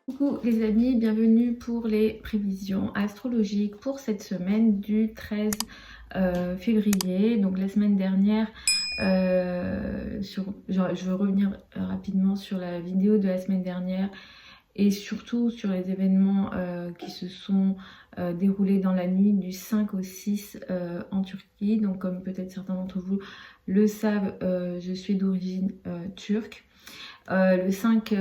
Coucou les amis, bienvenue pour les prévisions astrologiques pour cette semaine du 13 février. Donc la semaine dernière, je veux revenir rapidement sur la vidéo de la semaine dernière et surtout sur les événements qui se sont déroulés dans la nuit du 5 au 6 en Turquie. Donc comme peut-être certains d'entre vous le savent, je suis d'origine turque. Le 5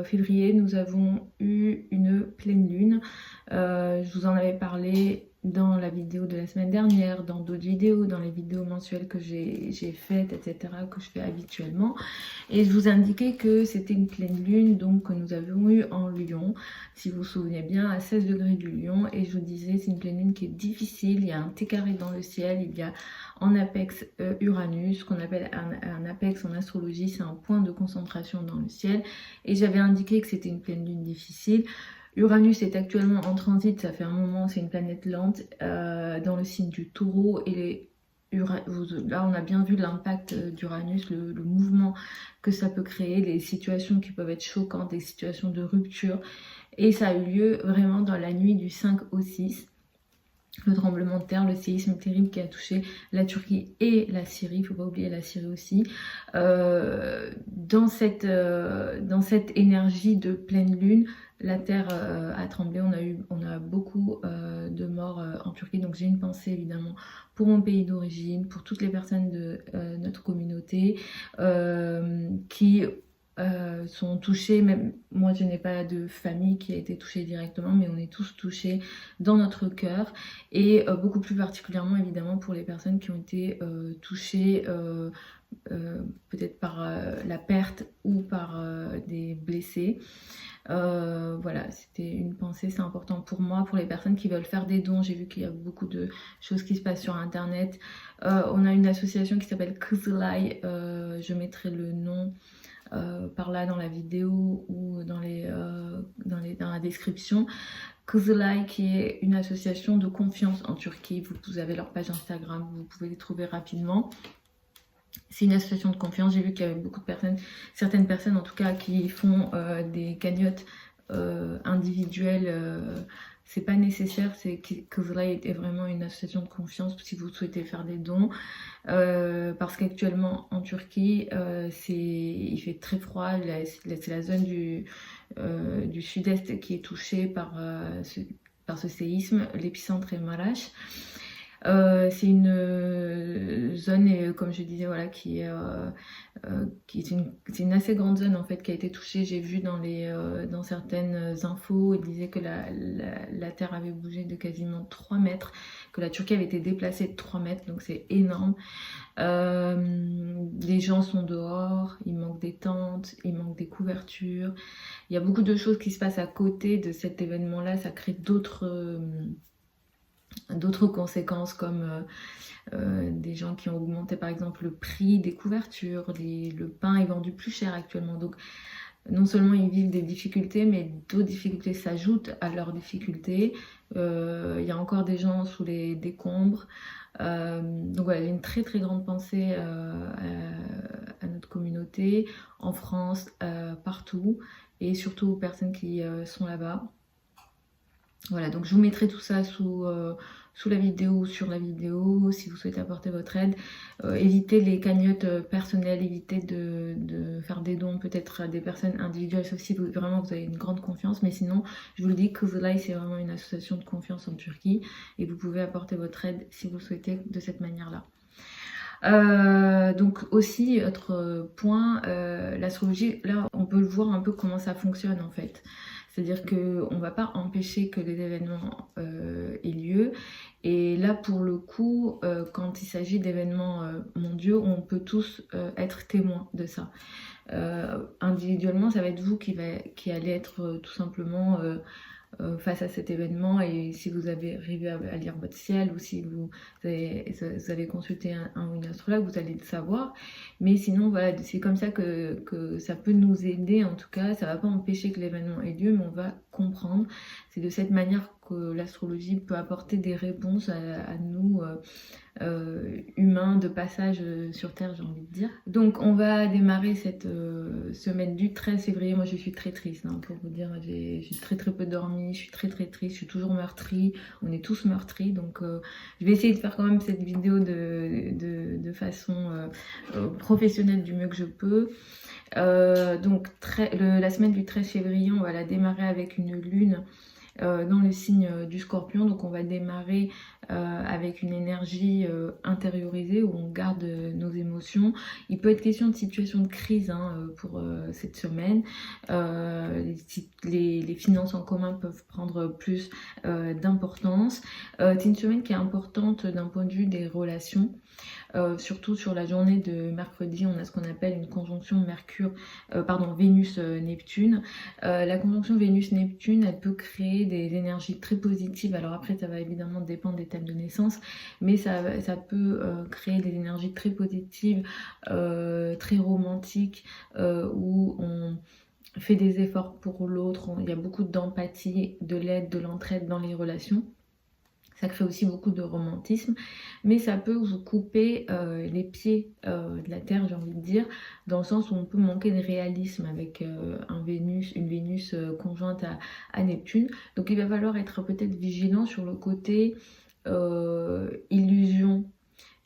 février, nous avons eu une pleine lune. Je vous en avais parlé dans la vidéo de la semaine dernière, dans d'autres vidéos, dans les vidéos mensuelles que j'ai faites, etc., que je fais habituellement. Et je vous indiquais que c'était une pleine lune, donc que nous avions eu en Lion, si vous vous souvenez bien, à 16 degrés du Lion. Et je vous disais, c'est une pleine lune qui est difficile, il y a un T carré dans le ciel, il y a en apex Uranus, qu'on appelle un apex en astrologie, c'est un point de concentration dans le ciel. Et j'avais indiqué que c'était une pleine lune difficile. Uranus est actuellement en transit, ça fait un moment, c'est une planète lente dans le signe du Taureau. Et là, on a bien vu l'impact d'Uranus, le mouvement que ça peut créer, les situations qui peuvent être choquantes, des situations de rupture. Et ça a eu lieu vraiment dans la nuit du 5 au 6. Le tremblement de terre, le séisme terrible qui a touché la Turquie et la Syrie, il ne faut pas oublier la Syrie aussi. Dans cette énergie de pleine lune, la terre a tremblé, on a beaucoup de morts en Turquie, donc j'ai une pensée évidemment pour mon pays d'origine, pour toutes les personnes de notre communauté qui sont touchés. Même moi, je n'ai pas de famille qui a été touchée directement, mais on est tous touchés dans notre cœur, et beaucoup plus particulièrement évidemment pour les personnes qui ont été touchées peut-être par la perte ou par des blessés. Voilà, c'était une pensée, c'est important pour moi, pour les personnes qui veulent faire des dons. J'ai vu qu'il y a beaucoup de choses qui se passent sur internet. On a une association qui s'appelle Kızılay, je mettrai le nom par là dans la vidéo ou dans la description. Kızılay, qui est une association de confiance en Turquie. Vous avez leur page Instagram, vous pouvez les trouver rapidement. C'est une association de confiance. J'ai vu qu'il y avait beaucoup de personnes, certaines personnes en tout cas, qui font des cagnottes individuelles. C'est pas nécessaire, c'est que Kızılay est vraiment une association de confiance si vous souhaitez faire des dons. Parce qu'actuellement en Turquie, il fait très froid, c'est la zone du sud-est qui est touchée par ce séisme. L'épicentre est Maraş. C'est une zone, comme je disais, voilà, c'est une assez grande zone en fait qui a été touchée. J'ai vu dans certaines infos, ils disaient que la terre avait bougé de quasiment 3 mètres, que la Turquie avait été déplacée de 3 mètres, donc c'est énorme. Les gens sont dehors, il manque des tentes, il manque des couvertures. Il y a beaucoup de choses qui se passent à côté de cet événement-là. Ça crée d'autres conséquences, comme des gens qui ont augmenté par exemple le prix des couvertures, le pain est vendu plus cher actuellement. Donc non seulement ils vivent des difficultés, mais d'autres difficultés s'ajoutent à leurs difficultés. Il y a encore des gens sous les décombres. Donc voilà, une très très grande pensée à notre communauté, en France, partout, et surtout aux personnes qui sont là-bas. Voilà, donc je vous mettrai tout ça sous la vidéo, sur la vidéo, si vous souhaitez apporter votre aide. Évitez les cagnottes personnelles, évitez de faire des dons peut-être à des personnes individuelles, sauf si vraiment vous avez une grande confiance. Mais sinon, je vous le dis, Kızılay, c'est vraiment une association de confiance en Turquie, et vous pouvez apporter votre aide si vous le souhaitez de cette manière-là. Donc aussi, autre point, l'astrologie, là on peut le voir un peu comment ça fonctionne en fait. C'est-à-dire qu'on ne va pas empêcher que les événements aient lieu. Et là, pour le coup, quand il s'agit d'événements mondiaux, on peut tous être témoins de ça. Individuellement, ça va être vous qui allez être tout simplement face à cet événement. Et si vous avez arrivé à lire votre ciel, ou si vous avez consulté un ou une astrologue, vous allez le savoir. Mais sinon, voilà, c'est comme ça que ça peut nous aider. En tout cas, ça ne va pas empêcher que l'événement ait lieu, mais on va comprendre. C'est de cette manière que l'astrologie peut apporter des réponses à nous humains de passage sur Terre, j'ai envie de dire. Donc on va démarrer cette semaine du 13 février. Moi je suis très triste, hein, pour vous dire, j'ai très peu dormi, je suis très triste, je suis toujours meurtrie, on est tous meurtris, donc je vais essayer de faire quand même cette vidéo de façon professionnelle du mieux que je peux. Donc la semaine du 13 février, on va la démarrer avec une lune dans le signe du Scorpion. Donc on va démarrer avec une énergie intériorisée où on garde nos émotions. Il peut être question de situation de crise, hein, pour cette semaine. Les finances en commun peuvent prendre plus d'importance. C'est une semaine qui est importante d'un point de vue des relations. Surtout sur la journée de mercredi, on a ce qu'on appelle une conjonction Vénus-Neptune. La conjonction Vénus-Neptune, elle peut créer des énergies très positives. Alors après, ça va évidemment dépendre des thèmes de naissance, mais ça peut créer des énergies très positives, très romantiques, où on fait des efforts pour l'autre. Il y a beaucoup d'empathie, de l'aide, de l'entraide dans les relations. Ça crée aussi beaucoup de romantisme, mais ça peut vous couper les pieds de la terre, j'ai envie de dire, dans le sens où on peut manquer de réalisme avec une Vénus conjointe à Neptune. Donc il va falloir être peut-être vigilant sur le côté illusion,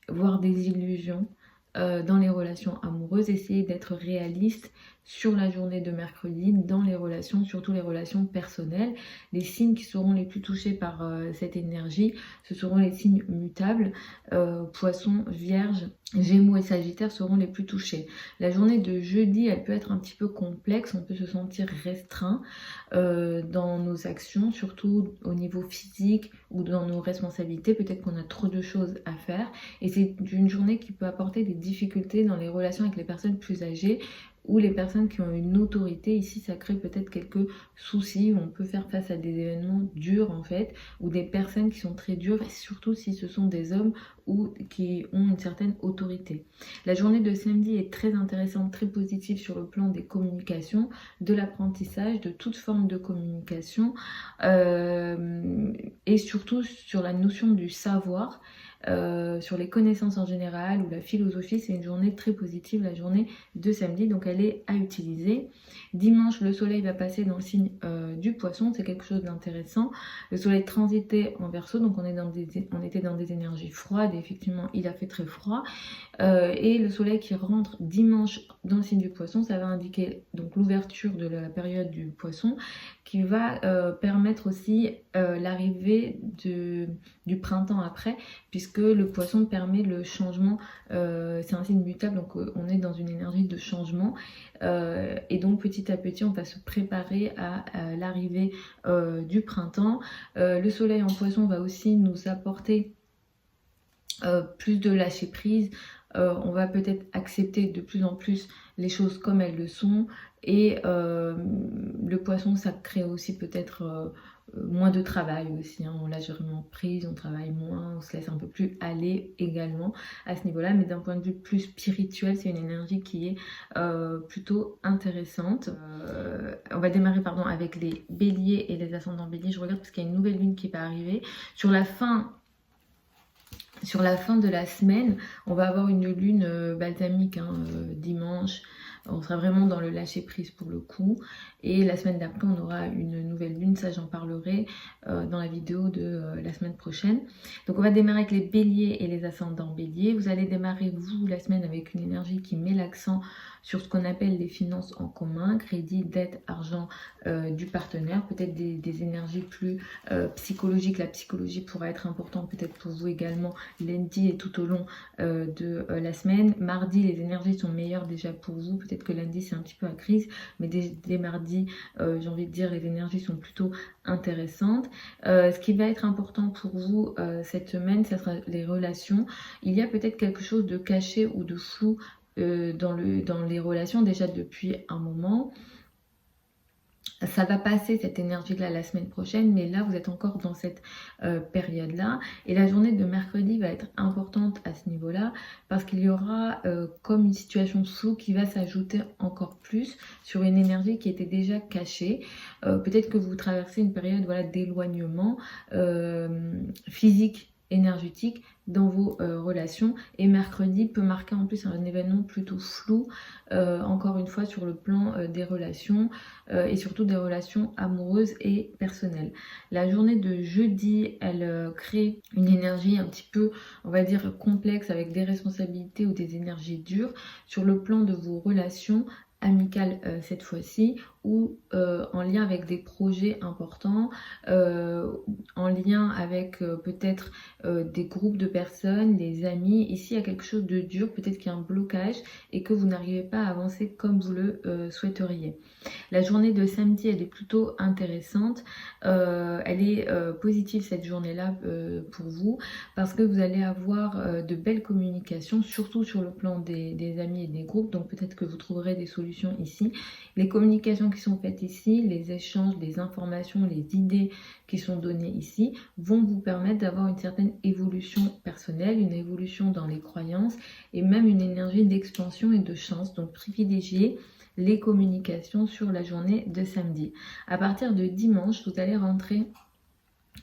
voire des illusions dans les relations amoureuses. Essayez d'être réaliste sur la journée de mercredi dans les relations, surtout les relations personnelles. Les signes qui seront les plus touchés par cette énergie, ce seront les signes mutables. Poissons, Vierge, Gémeaux et Sagittaire seront les plus touchés. La journée de jeudi, elle peut être un petit peu complexe, on peut se sentir restreint dans nos actions, surtout au niveau physique ou dans nos responsabilités. Peut-être qu'on a trop de choses à faire, et c'est une journée qui peut apporter des difficultés dans les relations avec les personnes plus âgées ou les personnes qui ont une autorité. Ici ça crée peut-être quelques soucis où on peut faire face à des événements durs en fait, ou des personnes qui sont très dures, surtout si ce sont des hommes ou qui ont une certaine autorité. La journée de samedi est très intéressante, très positive sur le plan des communications, de l'apprentissage, de toute forme de communication, et surtout sur la notion du savoir. Sur les connaissances en général ou la philosophie. C'est une journée très positive, la journée de samedi, donc elle est à utiliser. Dimanche, le soleil va passer dans le signe du Poisson, c'est quelque chose d'intéressant. Le soleil transitait en Verseau, donc on était dans des énergies froides, et effectivement il a fait très froid, et le soleil qui rentre dimanche dans le signe du Poisson, ça va indiquer donc l'ouverture de la période du Poisson, qui va permettre aussi l'arrivée du printemps après, puisque le Poisson permet le changement. C'est un signe mutable, donc on est dans une énergie de changement, et donc petit à petit on va se préparer à l'arrivée du printemps. Le soleil en Poisson va aussi nous apporter plus de lâcher prise. On va peut-être accepter de plus en plus les choses comme elles le sont, et le Poisson, ça crée aussi peut-être moins de travail aussi, hein. On lâche vraiment prise, on travaille moins, on se laisse un peu plus aller également à ce niveau là, mais d'un point de vue plus spirituel, c'est une énergie qui est plutôt intéressante. On va démarrer avec les béliers et les ascendants béliers. Je regarde parce qu'il y a une nouvelle lune qui va arriver sur la fin de la semaine. On va avoir une lune balsamique, hein, dimanche. On sera vraiment dans le lâcher prise pour le coup, et la semaine d'après on aura une nouvelle lune. Ça j'en parlerai dans la vidéo de la semaine prochaine. Donc on va démarrer avec les béliers et les ascendants béliers. Vous allez démarrer vous la semaine avec une énergie qui met l'accent sur ce qu'on appelle les finances en commun, crédit, dette, argent du partenaire, peut-être des énergies plus psychologiques. La psychologie pourra être importante peut-être pour vous également lundi et tout au long de la semaine. Mardi, les énergies sont meilleures déjà pour vous, peut-être que lundi c'est un petit peu à crise, mais dès mardi, j'ai envie de dire, les énergies sont plutôt intéressantes. Ce qui va être important pour vous cette semaine, ça sera les relations. Il y a peut-être quelque chose de caché ou de flou dans les relations déjà depuis un moment. Ça va passer cette énergie-là la semaine prochaine, mais là, vous êtes encore dans cette période-là. Et la journée de mercredi va être importante à ce niveau-là parce qu'il y aura comme une situation floue qui va s'ajouter encore plus sur une énergie qui était déjà cachée. Peut-être que vous traversez une période voilà, d'éloignement physique, énergétique dans vos relations, et mercredi peut marquer en plus un événement plutôt flou encore une fois sur le plan des relations et surtout des relations amoureuses et personnelles. La journée de jeudi, elle crée une énergie un petit peu, on va dire, complexe avec des responsabilités ou des énergies dures sur le plan de vos relations amicales cette fois-ci, ou en lien avec des projets importants, en lien avec peut-être des groupes de personnes, des amis. Ici, il y a quelque chose de dur, peut-être qu'il y a un blocage et que vous n'arrivez pas à avancer comme vous le souhaiteriez. La journée de samedi, elle est plutôt intéressante. Elle est positive cette journée-là pour vous parce que vous allez avoir de belles communications, surtout sur le plan des amis et des groupes. Donc peut-être que vous trouverez des solutions ici. Les communications qui sont faites ici, les échanges, les informations, les idées qui sont données ici vont vous permettre d'avoir une certaine évolution personnelle, une évolution dans les croyances et même une énergie d'expansion et de chance. Donc privilégiez les communications sur la journée de samedi. À partir de dimanche, vous allez rentrer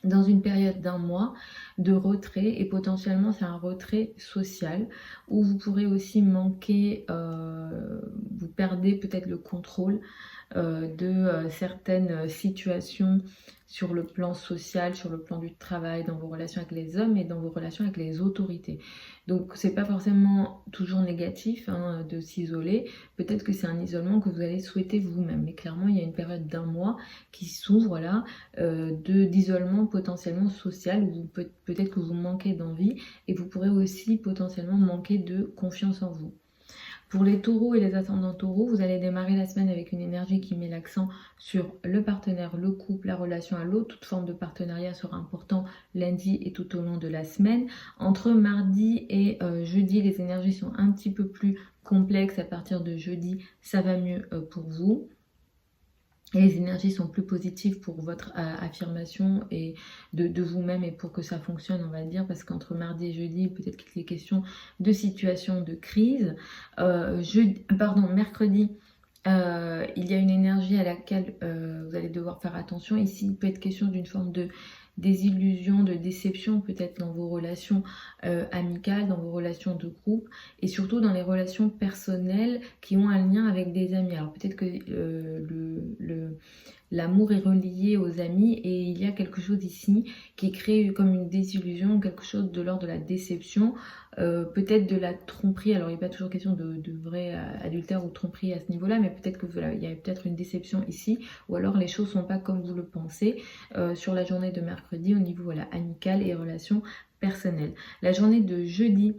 dans une période d'un mois de retrait, et potentiellement c'est un retrait social où vous pourrez aussi manquer, vous perdez peut-être le contrôle de certaines situations sur le plan social, sur le plan du travail, dans vos relations avec les hommes et dans vos relations avec les autorités. Donc c'est pas forcément toujours négatif hein, de s'isoler, peut-être que c'est un isolement que vous allez souhaiter vous-même, mais clairement il y a une période d'un mois qui s'ouvre là, d'isolement potentiellement social, où peut-être que vous manquez d'envie et vous pourrez aussi potentiellement manquer de confiance en vous. Pour les taureaux et les ascendants taureaux, vous allez démarrer la semaine avec une énergie qui met l'accent sur le partenaire, le couple, la relation à l'autre. Toute forme de partenariat sera important lundi et tout au long de la semaine. Entre mardi et jeudi, les énergies sont un petit peu plus complexes. À partir de jeudi, ça va mieux pour vous. Et les énergies sont plus positives pour votre affirmation et de vous-même, et pour que ça fonctionne, on va dire, parce qu'entre mardi et jeudi, peut-être qu'il est question de situation de crise. Mercredi, il y a une énergie à laquelle vous allez devoir faire attention. Ici, il peut être question d'une forme de désillusion, de déception peut-être dans vos relations amicales, dans vos relations de groupe et surtout dans les relations personnelles qui ont un lien avec des amis. Alors peut-être que l'amour est relié aux amis, et il y a quelque chose ici qui crée comme une désillusion, quelque chose de l'ordre de la déception, peut-être de la tromperie. Alors il n'est pas toujours question de vrai adultère ou tromperie à ce niveau-là, mais peut-être que voilà, il y a peut-être une déception ici, ou alors les choses ne sont pas comme vous le pensez sur la journée de mercredi au niveau voilà, amical et relations personnelles. La journée de jeudi,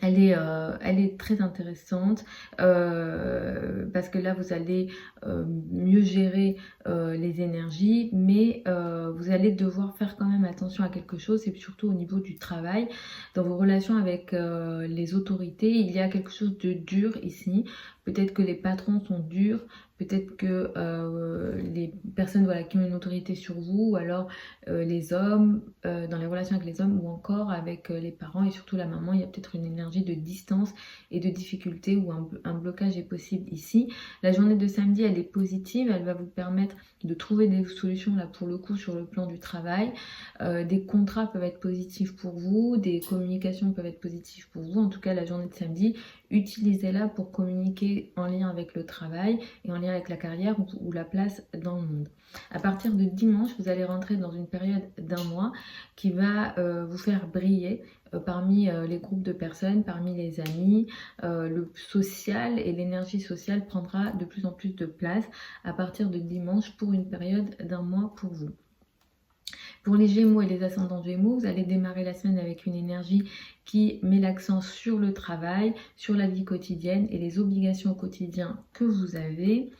elle est très intéressante parce que là vous allez mieux gérer les énergies, mais vous allez devoir faire quand même attention à quelque chose, et surtout au niveau du travail, dans vos relations avec les autorités. Il y a quelque chose de dur ici, peut-être que les patrons sont durs, peut-être que les personnes voilà, qui ont une autorité sur vous, ou alors les hommes, dans les relations avec les hommes, ou encore avec les parents et surtout la maman, il y a peut-être une énergie de distance et de difficulté, où un blocage est possible ici. La journée de samedi, elle est positive, elle va vous permettre de trouver des solutions là pour le coup sur le plan du travail. Des contrats peuvent être positifs pour vous, des communications peuvent être positives pour vous. En tout cas, la journée de samedi, utilisez-la pour communiquer en lien avec le travail et en lien avec la carrière ou la place dans le monde. À partir de dimanche, vous allez rentrer dans une période d'un mois qui va vous faire briller parmi les groupes de personnes, parmi les amis. Le social et l'énergie sociale prendra de plus en plus de place à partir de dimanche pour une période d'un mois pour vous. Pour les Gémeaux et les ascendants Gémeaux, vous allez démarrer la semaine avec une énergie qui met l'accent sur le travail, sur la vie quotidienne et les obligations au quotidien que vous avez.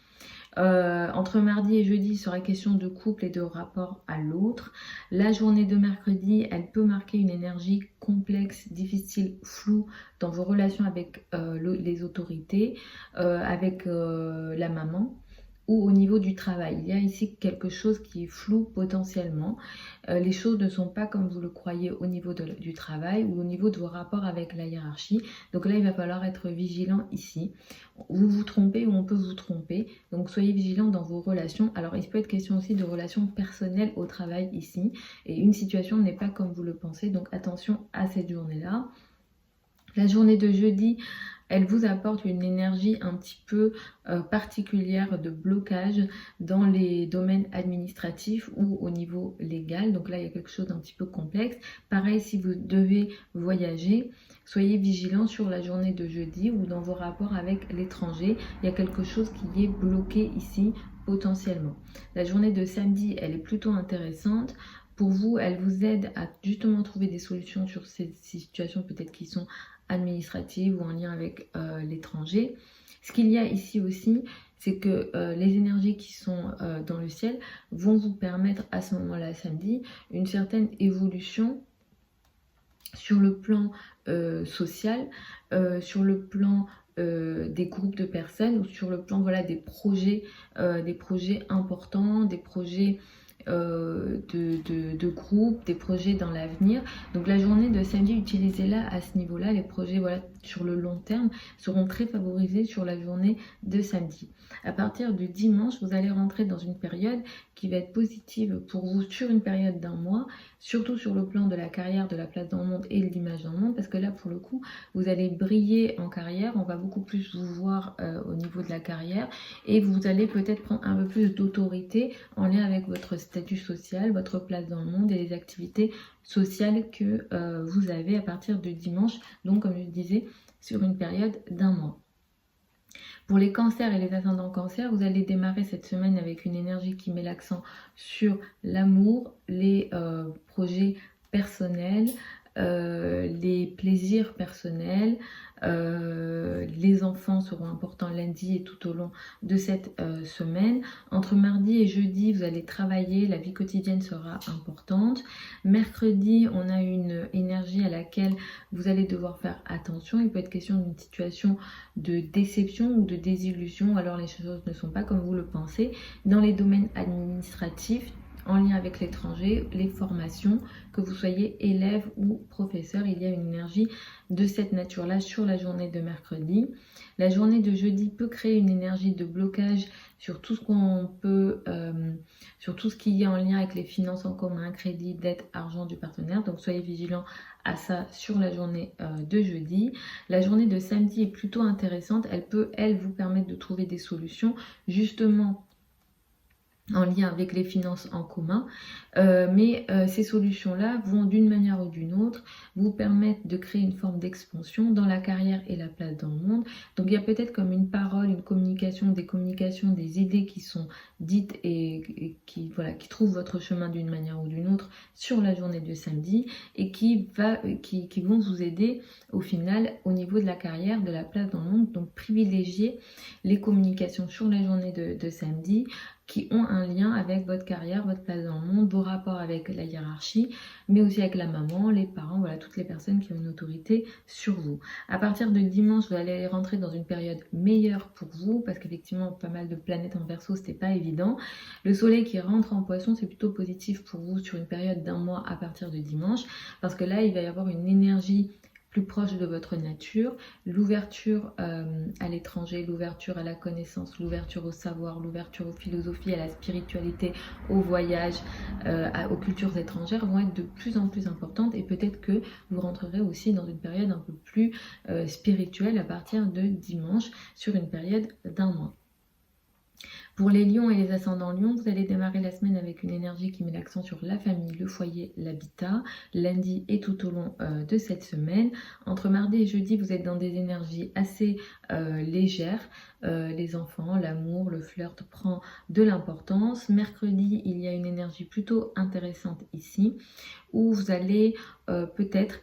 Entre mardi et jeudi, il sera question de couple et de rapport à l'autre. La journée de mercredi, elle peut marquer une énergie complexe, difficile, floue dans vos relations avec les autorités, avec la maman. ou au niveau du travail. Il y a ici quelque chose qui est flou potentiellement. Les choses ne sont pas comme vous le croyez au niveau du travail ou au niveau de vos rapports avec la hiérarchie. Donc là, il va falloir être vigilant ici. Vous vous trompez ou on peut vous tromper. Donc soyez vigilant dans vos relations. Alors il peut être question aussi de relations personnelles au travail ici. Et une situation n'est pas comme vous le pensez. Donc attention à cette journée-là. La journée de jeudi, elle vous apporte une énergie un petit peu particulière de blocage dans les domaines administratifs ou au niveau légal. Donc là, il y a quelque chose d'un petit peu complexe. Pareil, si vous devez voyager, soyez vigilant sur la journée de jeudi ou dans vos rapports avec l'étranger. Il y a quelque chose qui est bloqué ici potentiellement. La journée de samedi, elle est plutôt intéressante. Pour vous, elle vous aide à justement trouver des solutions sur ces situations peut-être qui sont administratives ou en lien avec l'étranger. Ce qu'il y a ici aussi, c'est que les énergies qui sont dans le ciel vont vous permettre à ce moment-là, samedi, une certaine évolution sur le plan social, sur le plan des groupes de personnes ou sur le plan voilà, des projets importants, des projets de groupe, des projets dans l'avenir. Donc la journée de samedi, utilisez-la à ce niveau-là. Les projets voilà, sur le long terme seront très favorisés sur la journée de samedi. À partir de dimanche, vous allez rentrer dans une période qui va être positive pour vous sur une période d'un mois, surtout sur le plan de la carrière, de la place dans le monde et de l'image dans le monde, parce que là, pour le coup, vous allez briller en carrière, on va beaucoup plus vous voir au niveau de la carrière, et vous allez peut-être prendre un peu plus d'autorité en lien avec votre statut social, votre place dans le monde et les activités sociales que vous avez à partir de dimanche, donc comme je disais, sur une période d'un mois. Pour les cancers et les ascendants cancers, vous allez démarrer cette semaine avec une énergie qui met l'accent sur l'amour, les projets personnels, les plaisirs personnels. Les enfants seront importants lundi et tout au long de cette semaine. Entre mardi et jeudi, vous allez travailler, la vie quotidienne sera importante. Mercredi, on a une énergie à laquelle vous allez devoir faire attention. Il peut être question d'une situation de déception ou de désillusion, alors les choses ne sont pas comme vous le pensez. Dans les domaines administratifs, en lien avec l'étranger, les formations, que vous soyez élève ou professeur, il y a une énergie de cette nature-là sur la journée de mercredi. La journée de jeudi peut créer une énergie de blocage sur tout ce qu'on peut, sur tout ce qui est en lien avec les finances en commun, crédit, dette, argent du partenaire. Donc soyez vigilants à ça sur la journée de jeudi. La journée de samedi est plutôt intéressante. Elle peut, elle, vous permettre de trouver des solutions justement en lien avec les finances en commun, mais ces solutions-là vont d'une manière ou d'une autre vous permettre de créer une forme d'expansion dans la carrière et la place dans le monde. Donc il y a peut-être comme une parole, une communication, des idées qui sont dites et qui, voilà, qui trouvent votre chemin d'une manière ou d'une autre sur la journée de samedi et qui vont vous aider au final au niveau de la carrière, de la place dans le monde. Donc privilégiez les communications sur la journée de samedi qui ont un lien avec votre carrière, votre place dans le monde, vos rapports avec la hiérarchie, mais aussi avec la maman, les parents, voilà, toutes les personnes qui ont une autorité sur vous. À partir de dimanche, vous allez rentrer dans une période meilleure pour vous, parce qu'effectivement, pas mal de planètes en Verseau, c'était pas évident. Le soleil qui rentre en Poisson, c'est plutôt positif pour vous sur une période d'un mois à partir de dimanche, parce que là, il va y avoir une énergie plus proche de votre nature, l'ouverture à l'étranger, l'ouverture à la connaissance, l'ouverture au savoir, l'ouverture aux philosophies, à la spiritualité, au voyage, aux cultures étrangères vont être de plus en plus importantes et peut-être que vous rentrerez aussi dans une période un peu plus spirituelle à partir de dimanche sur une période d'un mois. Pour les lions et les ascendants lions, vous allez démarrer la semaine avec une énergie qui met l'accent sur la famille, le foyer, l'habitat, lundi et tout au long de cette semaine. Entre mardi et jeudi, vous êtes dans des énergies assez légères. Les enfants, l'amour, le flirt prend de l'importance. Mercredi, il y a une énergie plutôt intéressante ici, où vous allez peut-être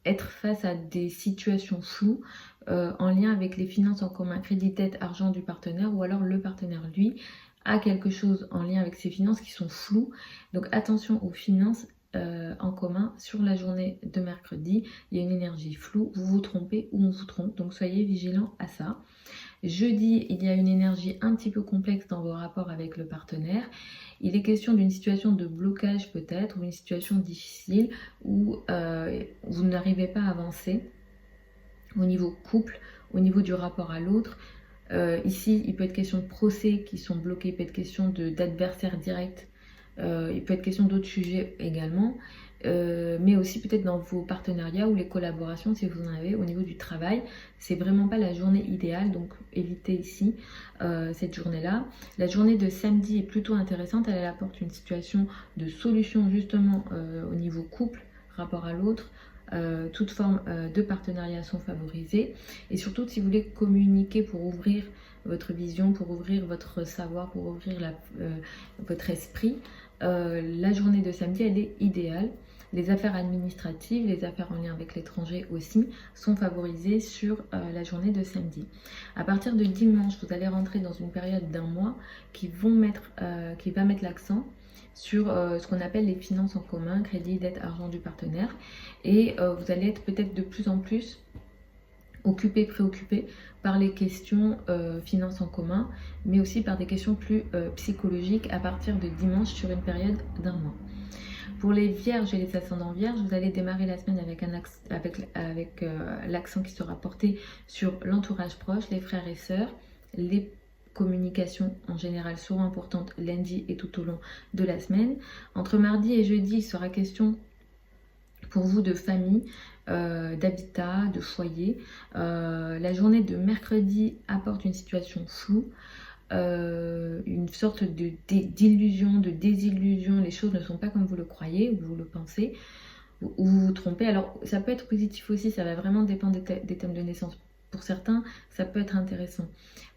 être face à des situations floues en lien avec les finances en commun, crédit, dette, argent du partenaire, ou alors le partenaire, lui, a quelque chose en lien avec ses finances qui sont floues. Donc attention aux finances en commun sur la journée de mercredi. Il y a une énergie floue, vous vous trompez ou on vous trompe, donc soyez vigilants à ça. Jeudi, il y a une énergie un petit peu complexe dans vos rapports avec le partenaire. Il est question d'une situation de blocage peut-être, ou une situation difficile où vous n'arrivez pas à avancer au niveau couple, au niveau du rapport à l'autre. Ici, il peut être question de procès qui sont bloqués, il peut être question d'adversaires directs, il peut être question d'autres sujets également, mais aussi peut-être dans vos partenariats ou les collaborations si vous en avez au niveau du travail. C'est vraiment pas la journée idéale, donc évitez ici cette journée-là. La journée de samedi est plutôt intéressante, elle apporte une situation de solution justement au niveau couple, rapport à l'autre. Toute forme de partenariat sont favorisées, et surtout si vous voulez communiquer pour ouvrir votre vision, pour ouvrir votre savoir, pour ouvrir votre esprit, la journée de samedi elle est idéale. Les affaires administratives, les affaires en lien avec l'étranger aussi sont favorisées sur la journée de samedi. À partir de dimanche, vous allez rentrer dans une période d'un mois qui va mettre l'accent sur ce qu'on appelle les finances en commun, crédit, dette, argent du partenaire. Et vous allez être peut-être de plus en plus occupé, préoccupé par les questions finances en commun, mais aussi par des questions plus psychologiques à partir de dimanche sur une période d'un mois. Pour les vierges et les ascendants vierges, vous allez démarrer la semaine avec l'accent qui sera porté sur l'entourage proche, les frères et sœurs, les communications en général seront importantes lundi et tout au long de la semaine. Entre mardi et jeudi, il sera question pour vous de famille, d'habitat, de foyer. La journée de mercredi apporte une situation floue, une sorte d'illusion, de désillusion. Les choses ne sont pas comme vous le croyez ou vous le pensez, ou vous vous trompez. Alors ça peut être positif aussi, ça va vraiment dépendre des thèmes de naissance. Pour certains, ça peut être intéressant.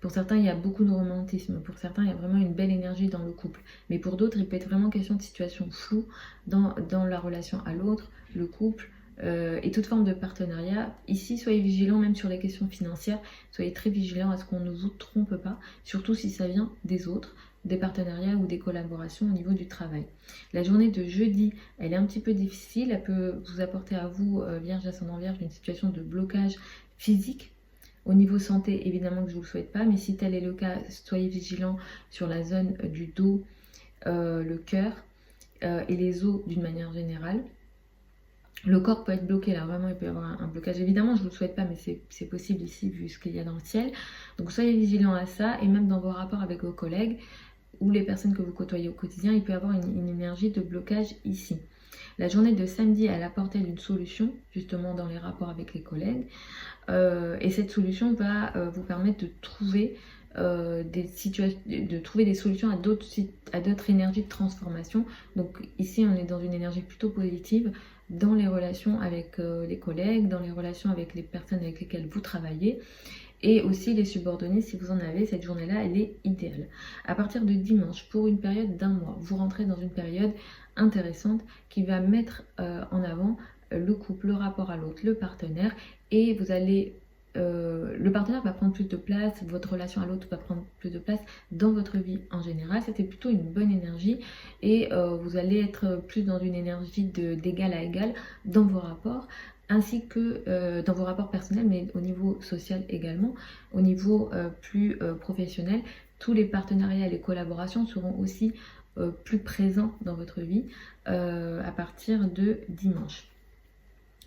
Pour certains, il y a beaucoup de romantisme. Pour certains, il y a vraiment une belle énergie dans le couple. Mais pour d'autres, il peut être vraiment question de situation floue dans la relation à l'autre, le couple et toute forme de partenariat. Ici, soyez vigilants même sur les questions financières. Soyez très vigilants à ce qu'on ne vous trompe pas, surtout si ça vient des autres, des partenariats ou des collaborations au niveau du travail. La journée de jeudi, elle est un petit peu difficile. Elle peut vous apporter à vous, vierge, ascendant vierge, une situation de blocage physique. Au niveau santé, évidemment que je ne vous le souhaite pas, mais si tel est le cas, soyez vigilants sur la zone du dos, le cœur et les os d'une manière générale. Le corps peut être bloqué là, vraiment il peut y avoir un blocage. Évidemment, je ne vous le souhaite pas, mais c'est possible ici vu ce qu'il y a dans le ciel. Donc soyez vigilants à ça, et même dans vos rapports avec vos collègues ou les personnes que vous côtoyez au quotidien, il peut y avoir une énergie de blocage ici. La journée de samedi, elle apportait une solution justement dans les rapports avec les collègues. Et cette solution va vous permettre de trouver des solutions à d'autres énergies de transformation. Donc ici, on est dans une énergie plutôt positive dans les relations avec les collègues, dans les relations avec les personnes avec lesquelles vous travaillez. Et aussi les subordonnés, si vous en avez, cette journée-là, elle est idéale. À partir de dimanche, pour une période d'un mois, vous rentrez dans une période intéressante qui va mettre en avant le couple, le rapport à l'autre, le partenaire, et vous allez le partenaire va prendre plus de place, votre relation à l'autre va prendre plus de place dans votre vie en général. C'était plutôt une bonne énergie, et vous allez être plus dans une énergie d'égal à égal dans vos rapports, ainsi que dans vos rapports personnels, mais au niveau social également, au niveau plus professionnel. Tous les partenariats et les collaborations seront aussi plus présents dans votre vie à partir de dimanche.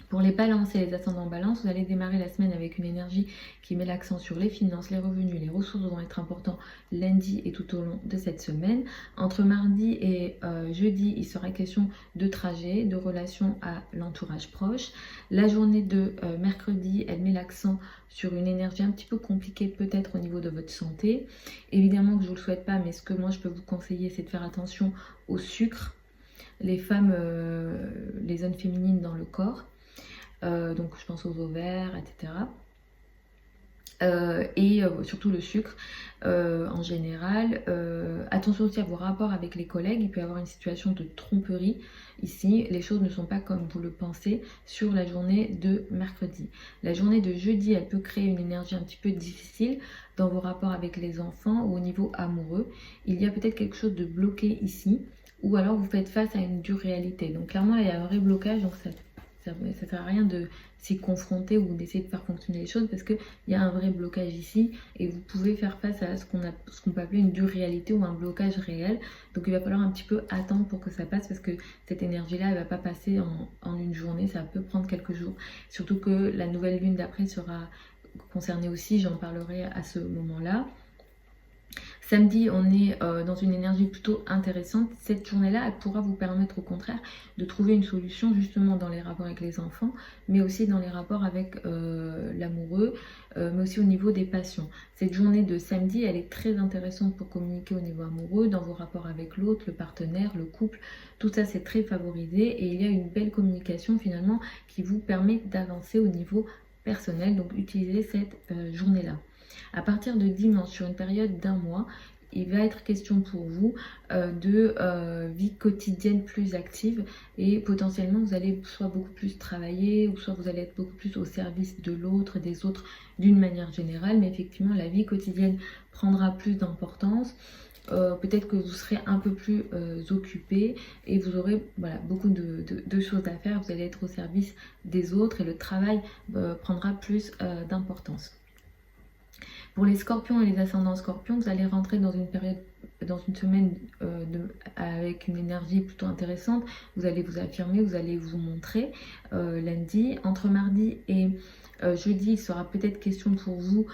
Pour les balances et les ascendants balance, vous allez démarrer la semaine avec une énergie qui met l'accent sur les finances, les revenus, les ressources vont être importants lundi et tout au long de cette semaine. Entre mardi et jeudi, il sera question de trajet, de relation à l'entourage proche. La journée de mercredi, elle met l'accent sur une énergie un petit peu compliquée peut-être au niveau de votre santé. Évidemment que je ne vous le souhaite pas, mais ce que moi je peux vous conseiller, c'est de faire attention au sucre, les femmes, les zones féminines dans le corps. Donc je pense aux ovaires, etc. Surtout le sucre en général. Attention aussi à vos rapports avec les collègues, il peut y avoir une situation de tromperie. Ici, les choses ne sont pas comme vous le pensez sur la journée de mercredi. La journée de jeudi, elle peut créer une énergie un petit peu difficile dans vos rapports avec les enfants ou au niveau amoureux. Il y a peut-être quelque chose de bloqué ici, ou alors vous faites face à une dure réalité. Donc clairement, il y a un vrai blocage, donc ça ça sert à rien de s'y confronter ou d'essayer de faire fonctionner les choses parce qu'il y a un vrai blocage ici et vous pouvez faire face à ce qu'on peut appeler une dure réalité ou un blocage réel. Donc il va falloir un petit peu attendre pour que ça passe parce que cette énergie-là, elle va pas passer en une journée, ça peut prendre quelques jours. Surtout que la nouvelle lune d'après sera concernée aussi, j'en parlerai à ce moment-là. Samedi, on est dans une énergie plutôt intéressante. Cette journée-là, elle pourra vous permettre au contraire de trouver une solution justement dans les rapports avec les enfants, mais aussi dans les rapports avec l'amoureux, mais aussi au niveau des passions. Cette journée de samedi, elle est très intéressante pour communiquer au niveau amoureux, dans vos rapports avec l'autre, le partenaire, le couple. Tout ça, c'est très favorisé et il y a une belle communication finalement qui vous permet d'avancer au niveau personnel. Donc, utilisez cette journée-là. À partir de dimanche, sur une période d'1 mois, il va être question pour vous de vie quotidienne plus active et potentiellement vous allez soit beaucoup plus travailler ou soit vous allez être beaucoup plus au service de l'autre, des autres d'une manière générale, mais effectivement la vie quotidienne prendra plus d'importance. Peut-être que vous serez un peu plus occupé et vous aurez beaucoup de choses à faire, vous allez être au service des autres et le travail prendra plus d'importance. Pour les scorpions et les ascendants scorpions, vous allez rentrer dans une période, dans une semaine avec une énergie plutôt intéressante. Vous allez vous affirmer, vous allez vous montrer lundi. Entre mardi et jeudi, il sera peut-être question pour vous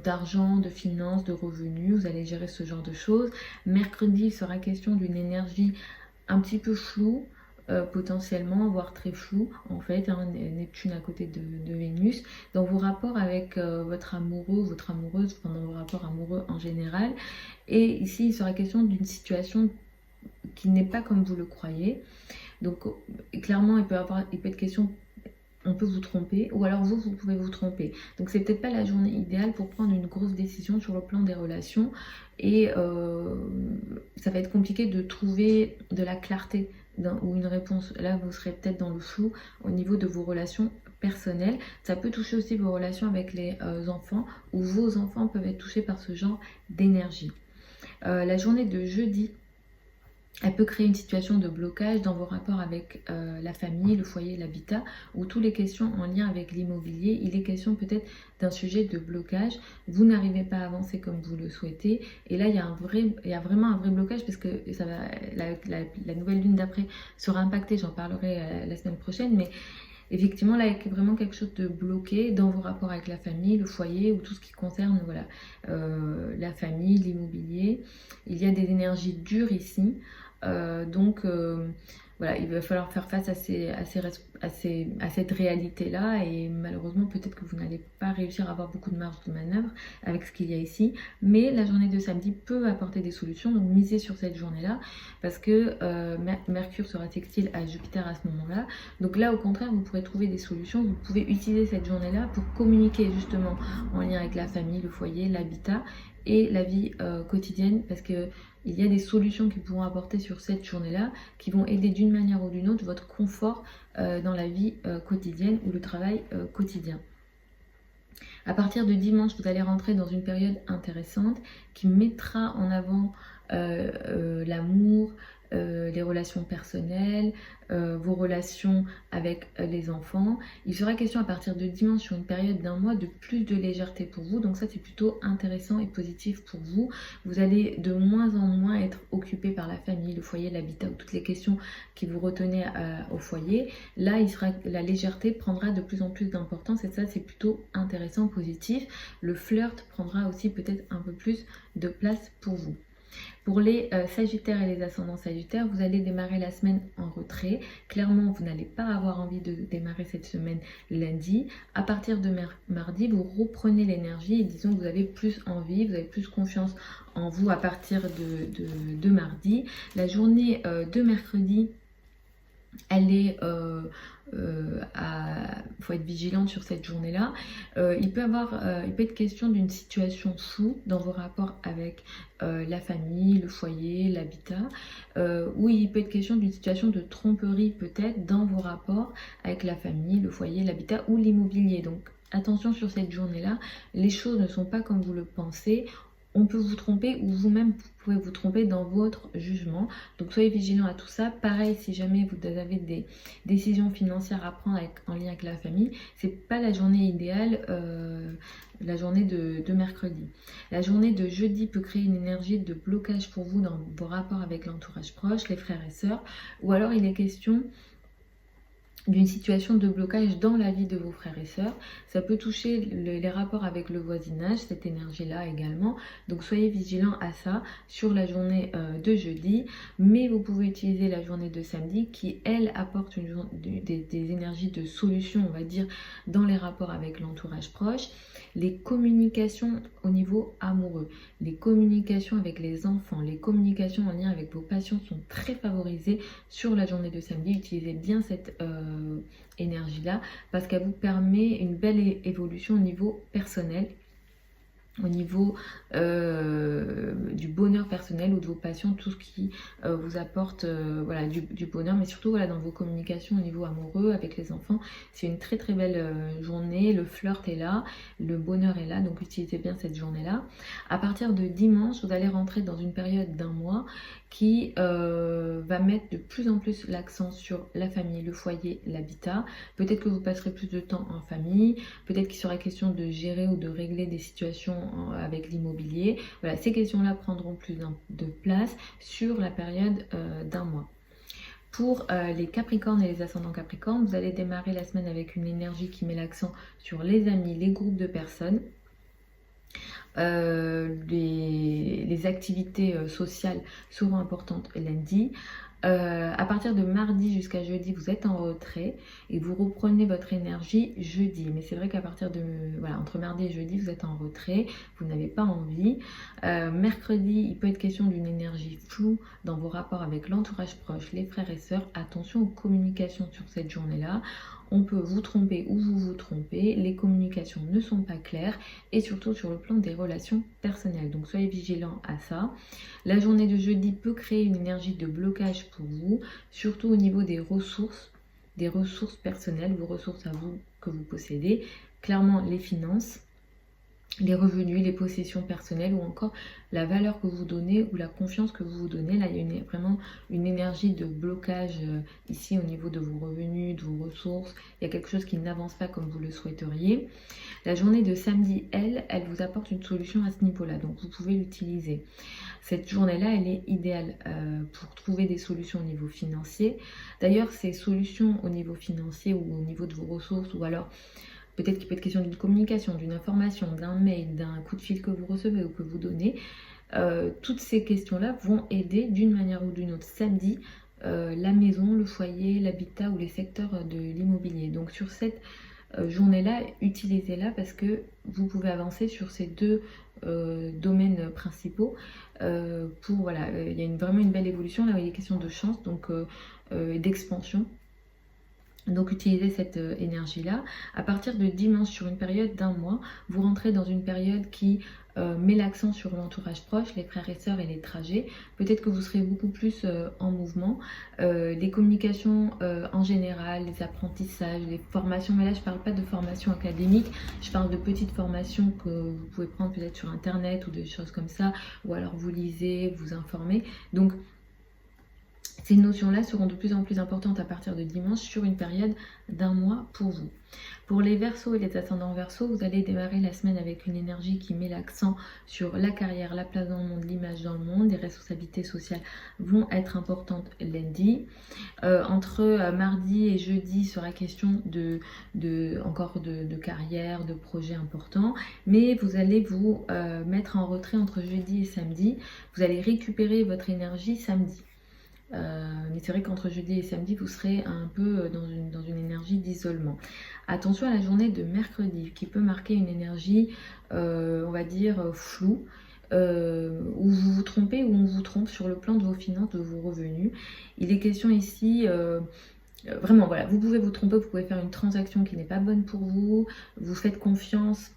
d'argent, de finances, de revenus. Vous allez gérer ce genre de choses. Mercredi, il sera question d'une énergie un petit peu floue. Potentiellement, voire très flou en fait, hein, Neptune à côté de Vénus, dans vos rapports avec votre amoureux, votre amoureuse, pendant vos rapports amoureux en général. Et ici, il sera question d'une situation qui n'est pas comme vous le croyez. Donc, clairement, il peut être question, on peut vous tromper, ou alors vous pouvez vous tromper. Donc, c'est peut-être pas la journée idéale pour prendre une grosse décision sur le plan des relations. Et ça va être compliqué de trouver de la clarté ou une réponse. Là, vous serez peut-être dans le flou au niveau de vos relations personnelles. Ça peut toucher aussi vos relations avec les enfants, ou vos enfants peuvent être touchés par ce genre d'énergie. La journée de jeudi, elle peut créer une situation de blocage dans vos rapports avec la famille, le foyer, l'habitat, ou toutes les questions en lien avec l'immobilier. Il est question peut-être d'un sujet de blocage. Vous n'arrivez pas à avancer comme vous le souhaitez. Et là, il y a vraiment un vrai blocage parce que la nouvelle lune d'après sera impactée. J'en parlerai la semaine prochaine. Mais effectivement, là, il y a vraiment quelque chose de bloqué dans vos rapports avec la famille, le foyer ou tout ce qui concerne la famille, l'immobilier. Il y a des énergies dures ici. Il va falloir faire face à cette réalité-là et malheureusement peut-être que vous n'allez pas réussir à avoir beaucoup de marge de manœuvre avec ce qu'il y a ici, mais la journée de samedi peut apporter des solutions, donc misez sur cette journée-là parce que Mercure sera sextile à Jupiter à ce moment-là, donc là au contraire vous pourrez trouver des solutions, vous pouvez utiliser cette journée-là pour communiquer justement en lien avec la famille, le foyer, l'habitat et la vie quotidienne parce que il y a des solutions qui pourront apporter sur cette journée-là qui vont aider d'une manière ou d'une autre votre confort dans la vie quotidienne ou le travail quotidien. À partir de dimanche, vous allez rentrer dans une période intéressante qui mettra en avant l'amour, les relations personnelles, vos relations avec les enfants. Il sera question à partir de dimanche sur une période d'1 mois de plus de légèreté pour vous, donc ça c'est plutôt intéressant et positif pour vous. Vous allez de moins en moins être occupé par la famille, le foyer, l'habitat ou toutes les questions qui vous retenaient au foyer. Là la légèreté prendra de plus en plus d'importance et ça c'est plutôt intéressant, positif. Le flirt prendra aussi peut-être un peu plus de place pour vous. Pour les Sagittaires et les ascendants Sagittaires, vous allez démarrer la semaine en retrait. Clairement, vous n'allez pas avoir envie de démarrer cette semaine lundi. À partir de mardi, vous reprenez l'énergie et disons que vous avez plus envie, vous avez plus confiance en vous à partir de mardi. La journée de mercredi, elle est... faut être vigilante sur cette journée-là. Il peut être question d'une situation floue dans vos rapports avec la famille, le foyer, l'habitat, ou il peut être question d'une situation de tromperie peut-être dans vos rapports avec la famille, le foyer, l'habitat ou l'immobilier. Donc attention sur cette journée-là, les choses ne sont pas comme vous le pensez. on peut vous tromper ou vous-même vous pouvez vous tromper dans votre jugement. Donc soyez vigilant à tout ça. Pareil, si jamais vous avez des décisions financières à prendre en lien avec la famille, c'est pas la journée idéale, la journée de mercredi. La journée de jeudi peut créer une énergie de blocage pour vous dans vos rapports avec l'entourage proche, les frères et sœurs, ou alors il est question d'une situation de blocage dans la vie de vos frères et sœurs. Ça peut toucher les rapports avec le voisinage, cette énergie-là également. Donc soyez vigilants à ça sur la journée de jeudi. Mais vous pouvez utiliser la journée de samedi qui, elle, apporte des énergies de solution, on va dire, dans les rapports avec l'entourage proche. Les communications au niveau amoureux, les communications avec les enfants, les communications en lien avec vos passions sont très favorisées sur la journée de samedi. Utilisez bien cette énergie-là parce qu'elle vous permet une belle évolution au niveau personnel, au niveau du bonheur personnel ou de vos passions, tout ce qui vous apporte voilà, du bonheur, mais surtout voilà, dans vos communications au niveau amoureux avec les enfants. C'est une très très belle journée, le flirt est là, le bonheur est là, donc utilisez bien cette journée-là. À partir de dimanche, vous allez rentrer dans une période d'un mois qui va mettre de plus en plus l'accent sur la famille, le foyer, l'habitat. Peut-être que vous passerez plus de temps en famille, peut-être qu'il sera question de gérer ou de régler des situations avec l'immobilier. Voilà, ces questions-là prendront plus de place sur la période d'un mois. Pour les Capricornes et les ascendants Capricornes, vous allez démarrer la semaine avec une énergie qui met l'accent sur les amis, les groupes de personnes. Les activités sociales seront importantes lundi. À partir de mardi jusqu'à jeudi, vous êtes en retrait et vous reprenez votre énergie jeudi. Mais c'est vrai qu'à partir de voilà, entre mardi et jeudi, vous êtes en retrait, vous n'avez pas envie. Mercredi, il peut être question d'une énergie floue dans vos rapports avec l'entourage proche, les frères et sœurs. Attention aux communications sur cette journée-là. On peut vous tromper ou vous vous trompez, les communications ne sont pas claires et surtout sur le plan des relations personnelles. Donc soyez vigilants à ça. La journée de jeudi peut créer une énergie de blocage pour vous, surtout au niveau des ressources personnelles, vos ressources à vous que vous possédez. Clairement les finances, les revenus, les possessions personnelles ou encore la valeur que vous donnez ou la confiance que vous vous donnez. Là, il y a vraiment une énergie de blocage ici au niveau de vos revenus, de vos ressources. Il y a quelque chose qui n'avance pas comme vous le souhaiteriez. La journée de samedi, elle vous apporte une solution à ce niveau-là. Donc, vous pouvez l'utiliser. Cette journée-là, elle est idéale pour trouver des solutions au niveau financier. D'ailleurs, ces solutions au niveau financier ou au niveau de vos ressources ou alors peut-être qu'il peut être question d'une communication, d'une information, d'un mail, d'un coup de fil que vous recevez ou que vous donnez. Toutes ces questions-là vont aider d'une manière ou d'une autre samedi la maison, le foyer, l'habitat ou les secteurs de l'immobilier. Donc sur cette journée-là, utilisez-la parce que vous pouvez avancer sur ces deux domaines principaux. Voilà, il y a vraiment une belle évolution. Là, il est question de chance, donc d'expansion. Donc utilisez cette énergie-là. À partir de dimanche, sur une période d'un mois, vous rentrez dans une période qui met l'accent sur l'entourage proche, les frères et sœurs et les trajets. Peut-être que vous serez beaucoup plus en mouvement. Les communications en général, les apprentissages, les formations. Mais là, je ne parle pas de formation académique. Je parle de petites formations que vous pouvez prendre peut-être sur Internet ou des choses comme ça. Ou alors vous lisez, vous informez. Donc, ces notions-là seront de plus en plus importantes à partir de dimanche sur une période d'un mois pour vous. Pour les Verseaux et les ascendants Verseaux, vous allez démarrer la semaine avec une énergie qui met l'accent sur la carrière, la place dans le monde, l'image dans le monde. Les responsabilités sociales vont être importantes lundi. Entre mardi et jeudi sera question encore de carrière, de projets importants. Mais vous allez vous mettre en retrait entre jeudi et samedi. Vous allez récupérer votre énergie samedi. Mais c'est vrai qu'entre jeudi et samedi, vous serez un peu dans une énergie d'isolement. Attention à la journée de mercredi, qui peut marquer une énergie, on va dire, floue, où vous vous trompez ou on vous trompe sur le plan de vos finances, de vos revenus. Il est question ici... vraiment, voilà, vous pouvez vous tromper, vous pouvez faire une transaction qui n'est pas bonne pour vous, vous faites confiance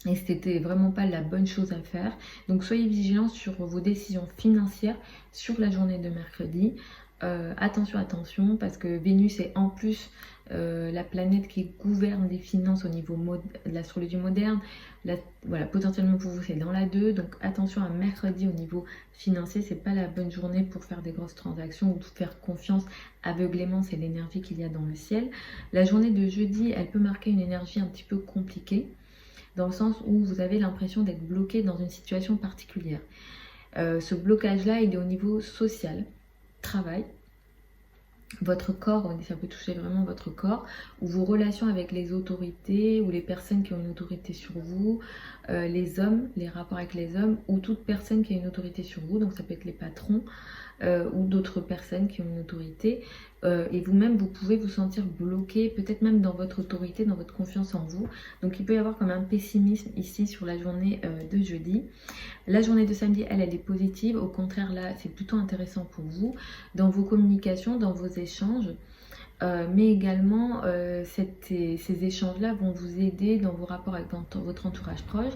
et c'était vraiment pas la bonne chose à faire. Donc soyez vigilants sur vos décisions financières sur la journée de mercredi. Attention, attention, parce que Vénus est en plus la planète qui gouverne les finances au niveau de l'astrologie moderne. Voilà, potentiellement pour vous c'est dans la 2, donc attention à mercredi au niveau financier, c'est pas la bonne journée pour faire des grosses transactions ou faire confiance aveuglément, c'est l'énergie qu'il y a dans le ciel. La journée de jeudi, elle peut marquer une énergie un petit peu compliquée, dans le sens où vous avez l'impression d'être bloqué dans une situation particulière. Ce blocage-là, il est au niveau social, travail, votre corps, ça peut toucher vraiment votre corps, ou vos relations avec les autorités, ou les personnes qui ont une autorité sur vous, les hommes, les rapports avec les hommes, ou toute personne qui a une autorité sur vous, donc ça peut être les patrons, ou d'autres personnes qui ont une autorité, et vous-même vous pouvez vous sentir bloqué, peut-être même dans votre autorité, dans votre confiance en vous. Donc il peut y avoir comme un pessimisme ici sur la journée de jeudi. La journée de samedi, elle est positive, au contraire là c'est plutôt intéressant pour vous, dans vos communications, dans vos échanges. Mais également ces échanges-là vont vous aider dans vos rapports avec votre entourage proche.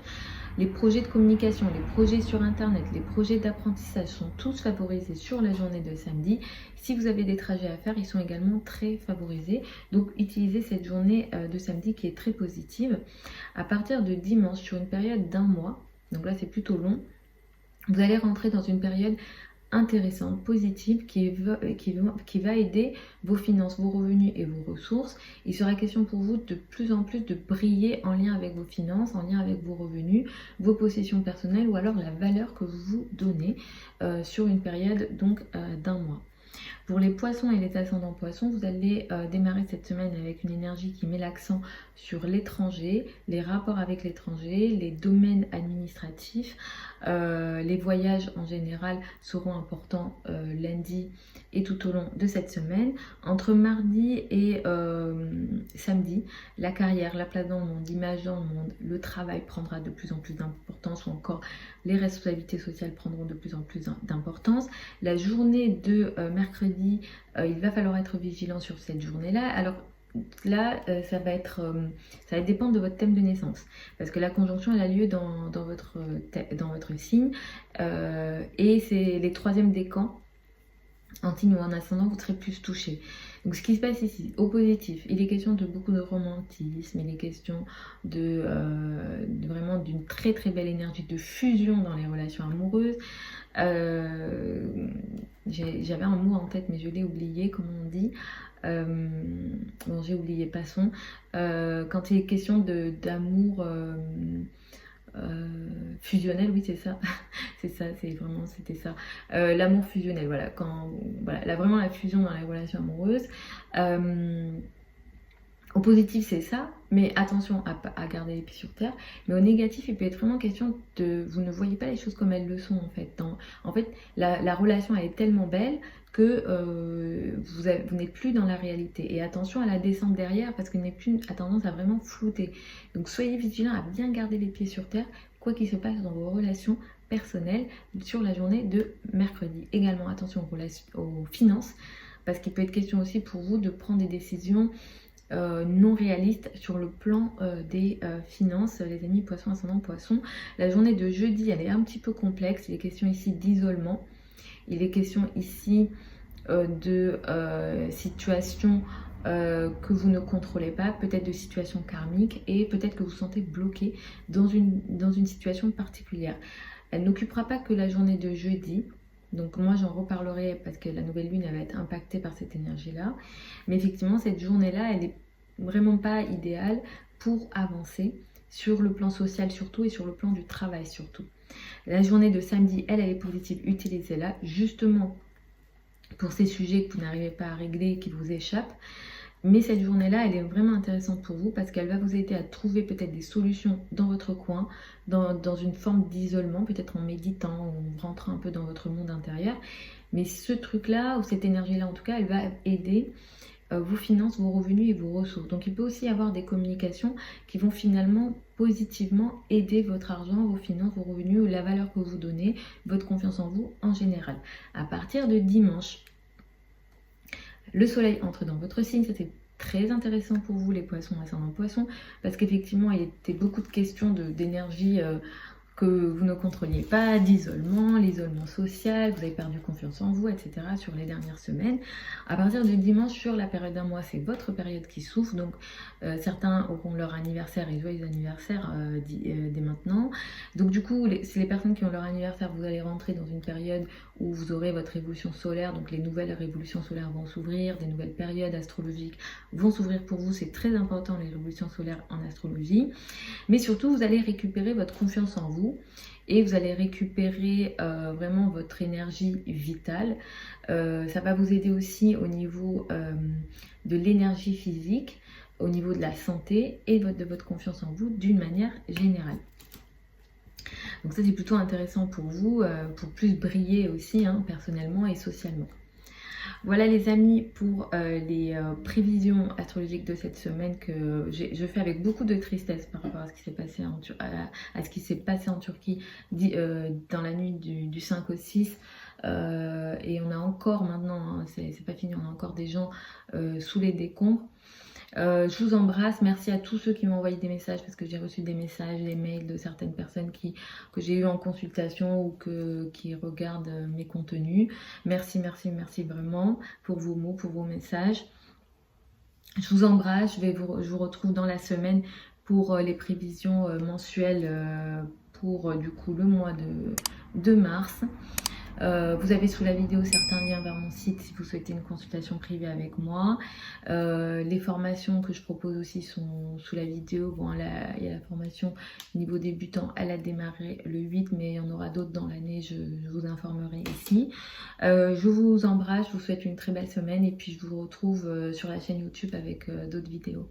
Les projets de communication, les projets sur internet, les projets d'apprentissage sont tous favorisés sur la journée de samedi. Si vous avez des trajets à faire, ils sont également très favorisés. Donc utilisez cette journée de samedi qui est très positive. À partir de dimanche, sur une période d'1 mois, donc là c'est plutôt long, vous allez rentrer dans une période intéressante, positive, qui va aider vos finances, vos revenus et vos ressources. Il sera question pour vous de plus en plus de briller en lien avec vos finances, en lien avec vos revenus, vos possessions personnelles ou alors la valeur que vous vous donnez sur une période donc d'1 mois. Pour les poissons et les ascendants poissons, vous allez démarrer cette semaine avec une énergie qui met l'accent sur l'étranger, les rapports avec l'étranger, les domaines administratifs. Les voyages en général seront importants lundi et tout au long de cette semaine. Entre mardi et samedi, la carrière, la place dans le monde, l'image dans le monde, le travail prendra de plus en plus d'importance, ou encore les responsabilités sociales prendront de plus en plus d'importance. La journée de mercredi, il va falloir être vigilant sur cette journée-là. Alors là, ça va dépendre de votre thème de naissance, parce que la conjonction elle a lieu dans votre signe, et c'est les 3e décans, en signe ou en ascendant, vous serez plus touché. Donc ce qui se passe ici, au positif, il est question de beaucoup de romantisme, il est question de vraiment d'une très très belle énergie de fusion dans les relations amoureuses. J'avais un mot en tête mais je l'ai oublié, comme on dit. Bon, j'ai oublié, passons. Quand il est question d'amour fusionnel, oui c'est ça, c'était ça. L'amour fusionnel, voilà, là vraiment la fusion dans les relations amoureuses. Au positif c'est ça, mais attention à garder les pieds sur terre. Mais au négatif il peut être vraiment question de, vous ne voyez pas les choses comme elles le sont en fait. En fait la relation elle est tellement belle que vous n'êtes plus dans la réalité. Et attention à la descente derrière, parce que Neptune a tendance à vraiment flouter. Donc soyez vigilants à bien garder les pieds sur terre, quoi qu'il se passe dans vos relations personnelles sur la journée de mercredi. Également attention aux finances, parce qu'il peut être question aussi pour vous de prendre des décisions non réalistes sur le plan des finances, les amis poissons, ascendant poissons. La journée de jeudi elle est un petit peu complexe, il est question ici d'isolement, il est question ici de situations que vous ne contrôlez pas, peut-être de situations karmiques, et peut-être que vous vous sentez bloqué dans une situation particulière. Elle n'occupera pas que la journée de jeudi, donc moi j'en reparlerai parce que la nouvelle lune elle va être impactée par cette énergie là, mais effectivement cette journée là elle est vraiment pas idéale pour avancer sur le plan social surtout, et sur le plan du travail surtout. La journée de samedi elle est positive, utilisez-la justement pour ces sujets que vous n'arrivez pas à régler, qui vous échappent. Mais cette journée-là, elle est vraiment intéressante pour vous, parce qu'elle va vous aider à trouver peut-être des solutions dans votre coin, dans une forme d'isolement, peut-être en méditant, ou en rentrant un peu dans votre monde intérieur. Mais ce truc-là, ou cette énergie-là en tout cas, elle va aider vos finances, vos revenus et vos ressources. Donc il peut aussi y avoir des communications qui vont finalement positivement aider votre argent, vos finances, vos revenus, la valeur que vous donnez, votre confiance en vous en général. À partir de dimanche, le soleil entre dans votre signe, ça c'est très intéressant pour vous les poissons, ascendant poissons, parce qu'effectivement il y était beaucoup de questions d'énergie que vous ne contrôliez pas, d'isolement, l'isolement social, vous avez perdu confiance en vous, etc. sur les dernières semaines. À partir du dimanche, sur la période d'un mois, c'est votre période qui souffre, donc certains auront leur anniversaire et joyeux anniversaire dès maintenant. Donc du coup, c'est les personnes qui ont leur anniversaire, vous allez rentrer dans une période où vous aurez votre révolution solaire, donc les nouvelles révolutions solaires vont s'ouvrir, des nouvelles périodes astrologiques vont s'ouvrir pour vous, c'est très important les révolutions solaires en astrologie, mais surtout vous allez récupérer votre confiance en vous et vous allez récupérer vraiment votre énergie vitale. Ça va vous aider aussi au niveau de l'énergie physique, au niveau de la santé et de votre confiance en vous d'une manière générale. Donc ça c'est plutôt intéressant pour vous, pour plus briller aussi personnellement et socialement. Voilà les amis pour les prévisions astrologiques de cette semaine que je fais avec beaucoup de tristesse par rapport à ce qui s'est passé en Turquie dans la nuit du 5 au 6. Et on a encore maintenant, c'est pas fini, on a encore des gens sous les décombres. Je vous embrasse, merci à tous ceux qui m'ont envoyé des messages parce que j'ai reçu des messages, des mails de certaines personnes que j'ai eu en consultation ou qui regardent mes contenus. Merci, merci, merci vraiment pour vos mots, pour vos messages. Je vous embrasse, je vous retrouve dans la semaine pour les prévisions mensuelles pour du coup le mois de mars. Vous avez sous la vidéo certains liens vers mon site si vous souhaitez une consultation privée avec moi. Les formations que je propose aussi sont sous la vidéo. Bon, il y a la formation niveau débutant, elle a démarré le 8, mais il y en aura d'autres dans l'année, je vous informerai ici. Je vous embrasse, je vous souhaite une très belle semaine et puis je vous retrouve sur la chaîne YouTube avec d'autres vidéos.